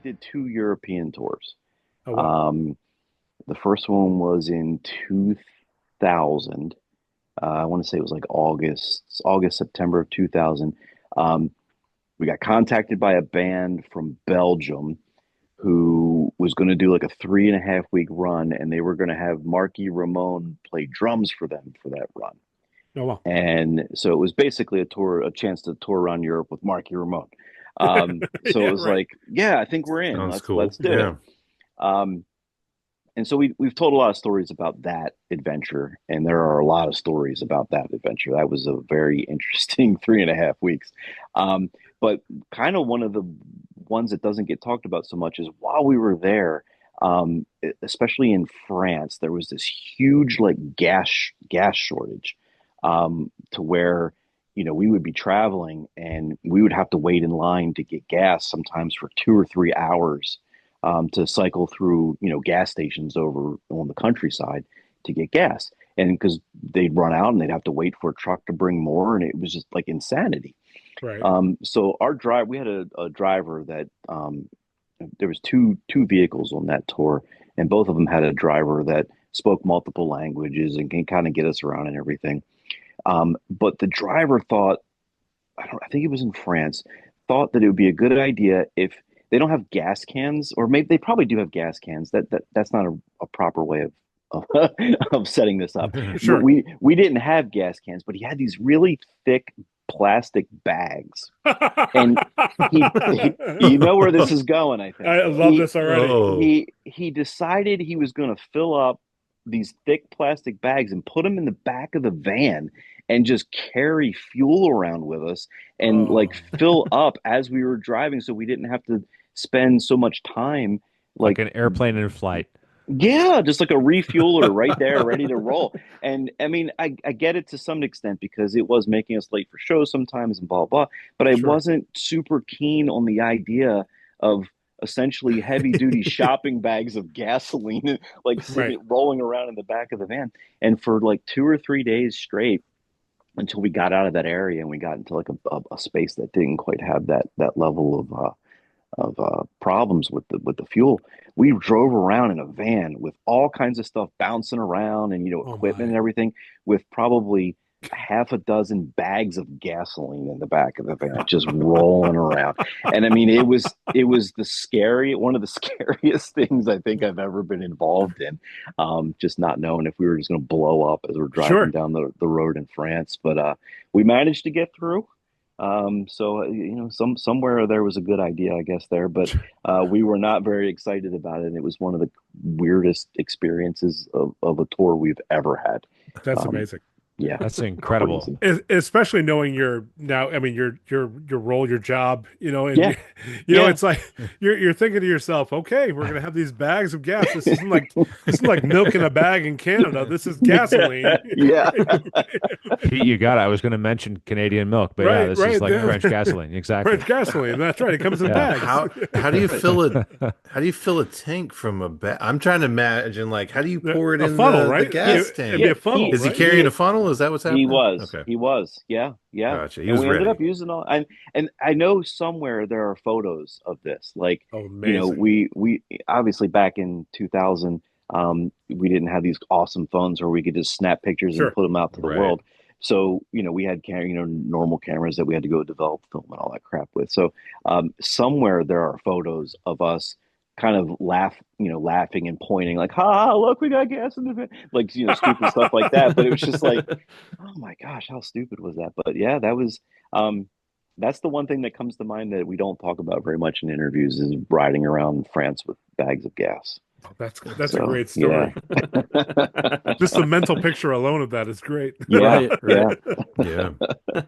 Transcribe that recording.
did 2 European tours. Oh wow. Um, the first one was in 2000. I want to say it was like August, September of 2000. Um, we got contacted by a band from Belgium who was going to do like a 3.5 week run, and they were going to have Marky Ramone play drums for them for that run. Oh wow. And so it was basically a chance to tour around Europe with Marky Ramone. So it Yeah, was right. like, yeah, I think we're in. Sounds Let's cool. do it. Yeah. Um, and so we've told a lot of stories about that adventure, and there are a lot of stories about that adventure. That was a very interesting 3.5 weeks. Um, but kind of one of the ones that doesn't get talked about so much is while we were there, especially in France, there was this huge like gas shortage, to where we would be traveling and we would have to wait in line to get gas sometimes for 2 or 3 hours, to cycle through, gas stations over on the countryside to get gas. And because they'd run out and they'd have to wait for a truck to bring more, and it was just like insanity. Right. So we had a driver that, there was two vehicles on that tour, and both of them had a driver that spoke multiple languages and can kind of get us around and everything. But the driver thought, I think it was in France, thought that it would be a good idea if they don't have gas cans, or maybe they probably do have gas cans. That's not a proper way of, of setting this up. But Sure. we didn't have gas cans, but he had these really thick plastic bags, and he you know where this is going, I think. I love He this already. Oh, he decided he was going to fill up these thick plastic bags and put them in the back of the van and just carry fuel around with us and like Oh, fill up as we were driving so we didn't have to spend so much time Like like, an airplane in flight. yeah, just like a refueler right there ready to roll. And I mean, I get it to some extent because it was making us late for shows sometimes and blah blah, but I sure. wasn't super keen on the idea of essentially heavy duty shopping bags of gasoline like Right. sitting rolling around in the back of the van. And for like 2 or 3 days straight, until we got out of that area and we got into like a space that didn't quite have that level of problems with the fuel. We drove around in a van with all kinds of stuff bouncing around, and Oh equipment my. and everything, with probably half a dozen bags of gasoline in the back of the van just rolling around. And I mean, it was one of the scariest things I think I've ever been involved in. Just not knowing if we were just going to blow up as we're driving Sure. down the road in France, but we managed to get through. So somewhere there was a good idea, I guess, there, but we were not very excited about it. And it was one of the weirdest experiences of a tour we've ever had. That's Um, amazing. yeah, That's incredible. crazy. Especially knowing your now, I mean, your role, your job, and Yeah, it's yeah, like you're thinking to yourself, okay, we're gonna have these bags of gas. This isn't like milk in a bag in Canada. This is gasoline. yeah, You got it. I was going to mention Canadian milk, but yeah, Right, this is right. like French gasoline. French Exactly. gasoline. That's right. It comes in Yeah. bags. how do you fill it? How do you fill a tank from a bag? I'm trying to imagine, like, how do you pour it A in funnel, the right? yeah, gas It'd be yeah. a tank? funnel, Is he right? carrying a funnel? Is that what's He happening? was. Okay, He was. Yeah, yeah. gotcha. He And was we ended up ready. using all, and I know somewhere there are photos of this. Like, Oh, amazing. we obviously back in 2000, we didn't have these awesome phones where we could just snap pictures and Sure. put them out to the Right. world. So, we had normal cameras that we had to go develop film and all that crap with. So, somewhere there are photos of us kind of laughing and pointing like, ha, look, we got gas in the van, like, stupid stuff like that. But it was just like, oh my gosh, how stupid was that? But yeah, that's the one thing that comes to mind that we don't talk about very much in interviews is riding around France with bags of gas. That's a So great yeah, story. Just the mental picture alone of that is great. yeah, Right, right. yeah. Yeah.